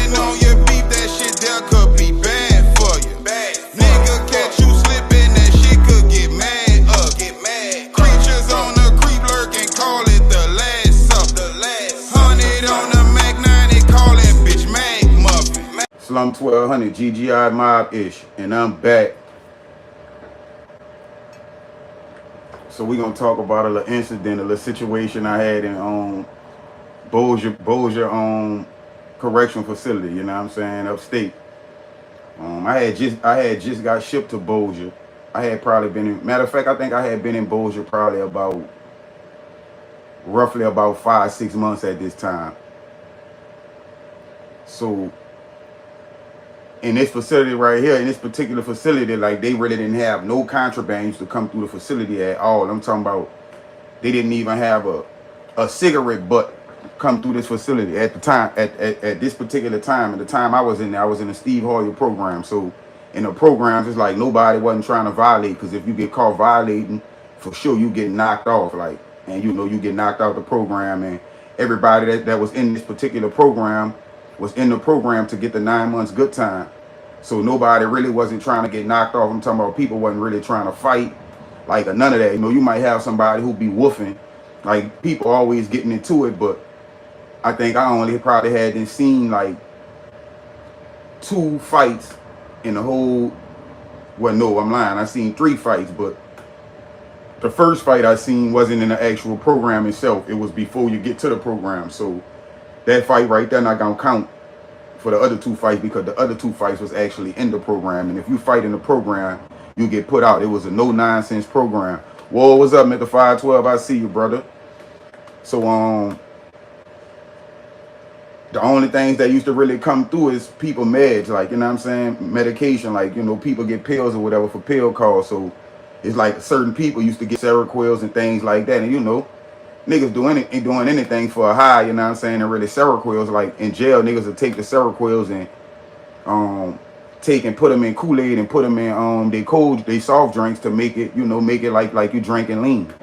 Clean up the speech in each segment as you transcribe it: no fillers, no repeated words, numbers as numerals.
Slipping on your beat, that shit there could be bad for you. Nigga catch you slipping, that shit could get mad up. Creatures on the creep lurking, call it the last up. 100 on the Mac 9, they call that bitch Mag Muffin. Slum 1200, GGI Mob-ish, and I'm back. So we're gonna talk about a little incident, a little situation I had in Bossier correction facility, you know what I'm saying, upstate. I had just got shipped to Bossier. I had probably been in, matter of fact, I think I had been in Bossier probably roughly about 5-6 months at this time. So in this facility right here, in this particular facility, like they really didn't have no contraband used to come through the facility at all. I'm talking about they didn't even have a cigarette butt come through this facility at the time, at this particular time. At the time I was in there, I was in the Steve Hoyer program. So in the programs, it's like nobody wasn't trying to violate, because if you get caught violating, for sure you get knocked off, like, and you know you get knocked out the program. And everybody that was in this particular program was in the program to get the 9 months good time. So nobody really wasn't trying to get knocked off. I'm talking about people wasn't really trying to fight, like, none of that. You know, you might have somebody who be woofing, like people always getting into it, but I think I only probably had seen like 2 fights in the whole, well, no, I'm lying. I seen 3 fights, but the first fight I seen wasn't in the actual program itself. It was before you get to the program. So that fight right there not gonna count for the other 2 fights, because the other 2 fights was actually in the program. And if you fight in the program, you get put out. It was a no-nonsense program. Whoa, what's up, Mr. 512? I see you, brother. So the only things that used to really come through is people meds, like, you know what I'm saying, medication, like, you know, people get pills or whatever for pill calls. So it's like certain people used to get Seroquels and things like that. And you know, niggas doing anything for a high, you know what I'm saying, and really Seroquels, like in jail, niggas would take the Seroquels and take and put them in Kool-Aid and put them in they soft drinks to make it, you know, make it like you drinking lean.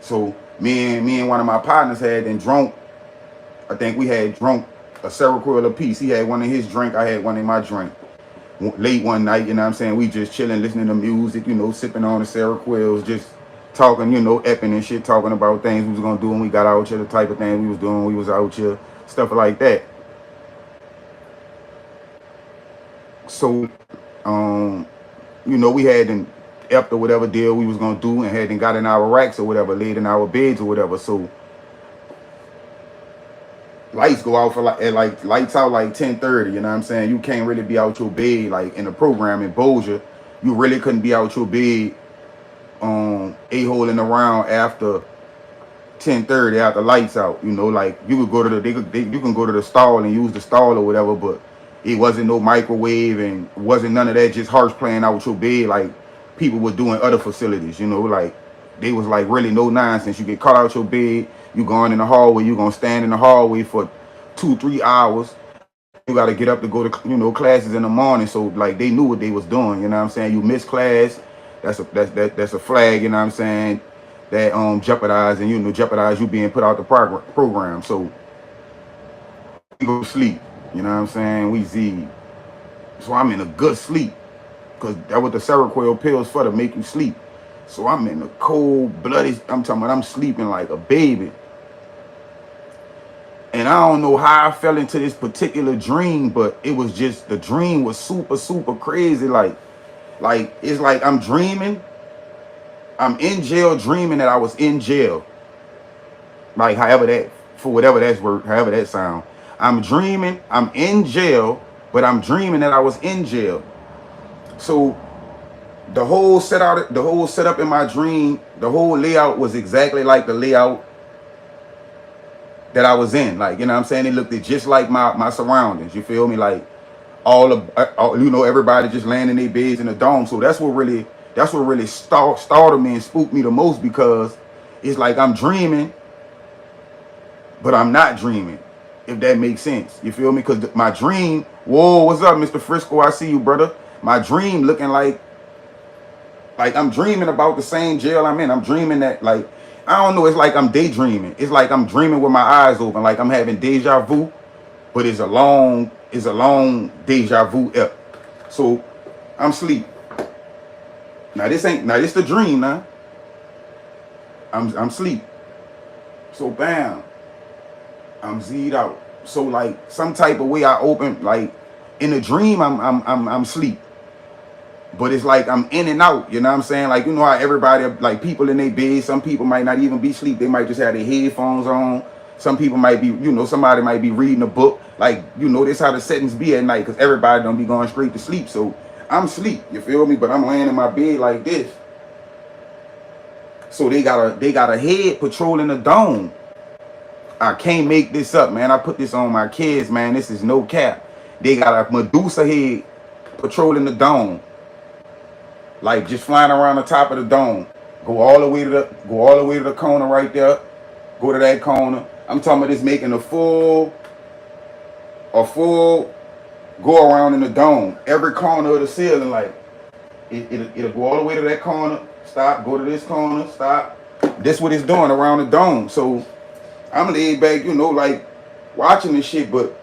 So me and one of my partners had drunk, I think we had drunk a Seroquel apiece. He had one in his drink, I had one in my drink. Late one night, you know what I'm saying, we just chilling, listening to music, you know, sipping on the Seroquels, just talking, you know, epping and shit, talking about things we was gonna do when we got out here, the type of thing we was doing when we was out here, stuff like that. So, you know, we had after whatever deal we was gonna do, and had got in our racks or whatever, laid in our beds or whatever. So lights go out for lights out like 10:30, you know what I'm saying? You can't really be out your bed, like in the program in Bossier, you really couldn't be out your bed a-holing around after 10:30, after lights out. You know, like you could go to you can go to the stall and use the stall or whatever, but it wasn't no microwave and wasn't none of that just harsh playing out with your bed like people were doing other facilities, you know, like they was like really no nonsense. You get caught out your bed, you going in the hallway, you gonna stand in the hallway for 2-3 hours. You gotta get up to go to, you know, classes in the morning. So like they knew what they was doing, you know what I'm saying? You miss class, that's a flag, you know what I'm saying, that jeopardize you being put out the program. So we go to sleep, you know what I'm saying, we Z. So I'm in a good sleep, because that what the Seroquel pills for, to make you sleep. So I'm in a cold bloody, I'm talking about I'm sleeping like a baby. And I don't know how I fell into this particular dream, but it was just, the dream was super crazy. Like it's like I'm dreaming, I'm in jail, dreaming that I was in jail. Like however that sound. I'm dreaming, I'm in jail, but I'm dreaming that I was in jail. So the whole setup in my dream, the whole layout was exactly like the layout that I was in. Like, you know what I'm saying? It looked just like my surroundings. You feel me? Like all, you know, everybody just laying in their beds in the dome. So that's what really startled me and spooked me the most, because it's like I'm dreaming, but I'm not dreaming, if that makes sense. You feel me? Because my dream, whoa, what's up, Mr. Frisco? I see you, brother. My dream looking like I'm dreaming about the same jail I'm in. I'm dreaming that, like, I don't know, it's like I'm daydreaming. It's like I'm dreaming with my eyes open, like I'm having deja vu, but it's a long It's a long deja vu up. So I'm asleep. Now this the dream now. I'm asleep. So bam, I'm Z'd out. So like some type of way I open, like in the dream I'm asleep. But it's like I'm in and out, you know what I'm saying? Like, you know how everybody, like people in their bed, some people might not even be asleep. They might just have their headphones on. Some people might be, you know, somebody might be reading a book. Like, you know, this how the settings be at night because everybody don't be going straight to sleep. So I'm asleep, you feel me? But I'm laying in my bed like this. So they got a head patrolling the dome. I can't make this up, man. I put this on my kids, man. This is no cap. They got a Medusa head patrolling the dome. Like just flying around the top of the dome. Go all the way to the corner right there. Go to that corner. I'm talking about this making a full go around in the dome. Every corner of the ceiling, like it'll go all the way to that corner. Stop. Go to this corner. Stop. This what it's doing around the dome. So I'm laid back, you know, like watching this shit, but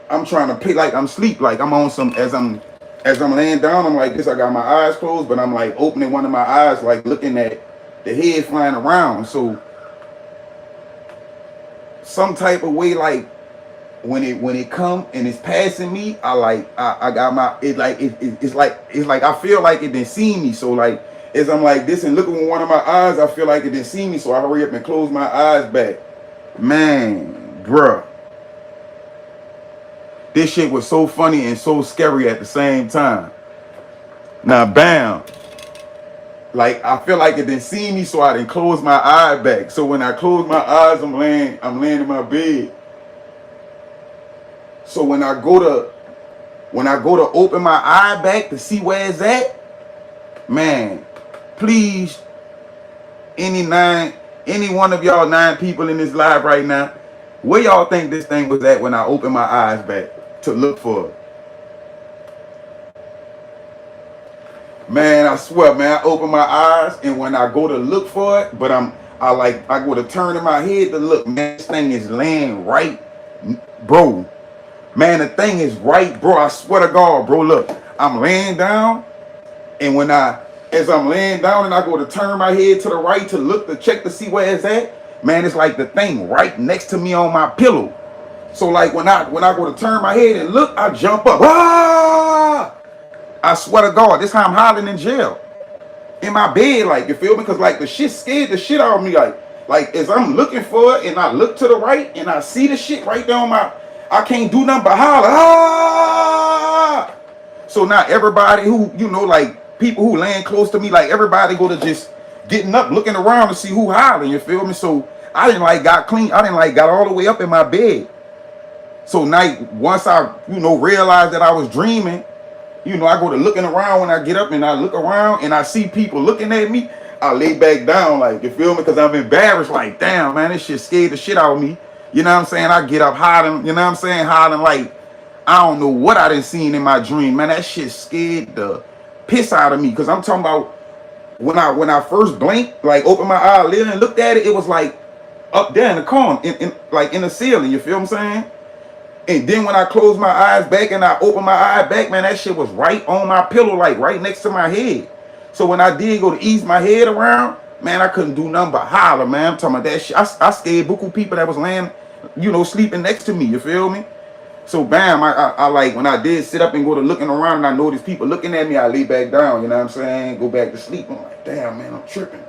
I'm trying to pick like I'm asleep, like I'm on some as I'm laying down, I'm like this, I got my eyes closed, but I'm like opening one of my eyes, like looking at the head flying around. So some type of way, like when it come and it's passing me, I got my it's like I feel like it didn't see me. So like as I'm like this and looking with one of my eyes, I feel like it didn't see me. So I hurry up and close my eyes back. Man, bruh. This shit was so funny and so scary at the same time. Now, bam. Like, I feel like it didn't see me, so I didn't close my eye back. So when I close my eyes, I'm laying in my bed. So when I go to open my eye back to see where it's at, man, please, any one of y'all 9 people in this live right now, where y'all think this thing was at when I opened my eyes back to look for it? Man, I swear, man, I open my eyes and when I go to look for it, but I go to turn in my head to look, man, this thing is laying right, bro. Man, the thing is right, bro. I swear to God, bro. Look, I'm laying down, and as I'm laying down and I go to turn my head to the right to look to check to see where it's at, man, it's like the thing right next to me on my pillow. So like when I go to turn my head and look, I jump up. Ah! I swear to God, this how I'm hollering in jail. In my bed, like, you feel me? Because like the shit scared the shit out of me. Like as I'm looking for it and I look to the right and I see the shit right there on my, I can't do nothing but holler. Ah! So now everybody who, you know, like people who laying close to me, like everybody go to just getting up, looking around to see who hollering, you feel me? So I didn't like got clean. I didn't like got all the way up in my bed. So night, once I, you know, realized that I was dreaming, you know, I go to looking around when I get up and I look around and I see people looking at me, I lay back down, like, you feel me? Because I'm embarrassed, like, damn, man, this shit scared the shit out of me. You know what I'm saying? I get up hollering, you know what I'm saying? Hollering like, I don't know what I done seen in my dream, man. That shit scared the piss out of me. Because I'm talking about when I first blinked, like, opened my eyelid and looked at it, it was like up there in the corner, like in the ceiling, you feel what I'm saying? And then when I closed my eyes back and I opened my eye back, man, that shit was right on my pillow, like right next to my head. So when I did go to ease my head around, man, I couldn't do nothing but holler, man. I'm talking about that shit. I scared buku people that was laying, you know, sleeping next to me, you feel me? So bam, I like, when I did sit up and go to looking around and I noticed people looking at me, I lay back down, you know what I'm saying? Go back to sleep. I'm like, damn, man, I'm tripping.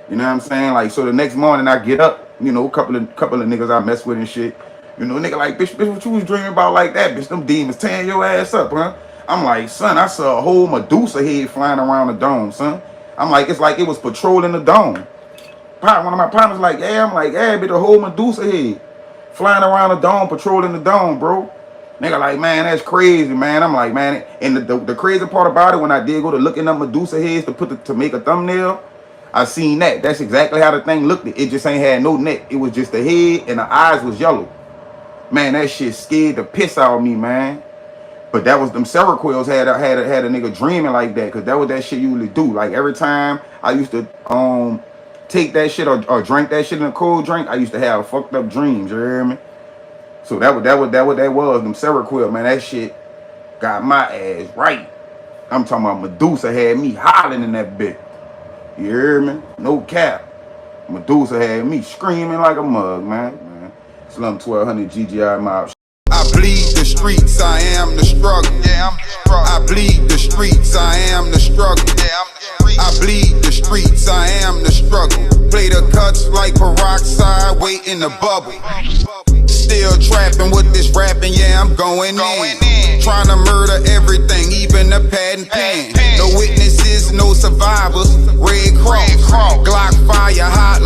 You know what I'm saying? Like, so the next morning I get up, you know, a couple of niggas I mess with and shit. You know, nigga like, bitch, what you was dreaming about like that, bitch? Them demons tearing your ass up, huh? I'm like, son, I saw a whole Medusa head flying around the dome, son. I'm like, it's like it was patrolling the dome. One of my partners like, yeah, I'm like, yeah, bitch, a whole Medusa head flying around the dome, patrolling the dome, bro. Nigga like, man, that's crazy, man. I'm like, man, and the crazy part about it, when I did go to looking up Medusa heads to make a thumbnail, I seen that. That's exactly how the thing looked. It just ain't had no neck. It was just the head and the eyes was yellow. Man, that shit scared the piss out of me, man. But that was them Seroquels had a nigga dreaming like that, because that was that shit usually do. Like every time I used to take that shit or drink that shit in a cold drink, I used to have fucked up dreams, you hear me? So that was. Them Seroquel, man, that shit got my ass right. I'm talking about Medusa had me hollering in that bitch. You hear me? No cap. Medusa had me screaming like a mug, man. Slum 1200 GGI mob. I bleed the streets, I am the struggle. Yeah, I'm the struggle. I bleed the streets, I am the struggle. Yeah, I'm the streets. I bleed the streets, I am the struggle. Play the cuts like peroxide, waiting to bubble. Still trapping with this rapping, yeah, I'm going in. Trying to murder everything, even the pad and pen. No witnesses, no survivors. Red Cross, Glock fire, hot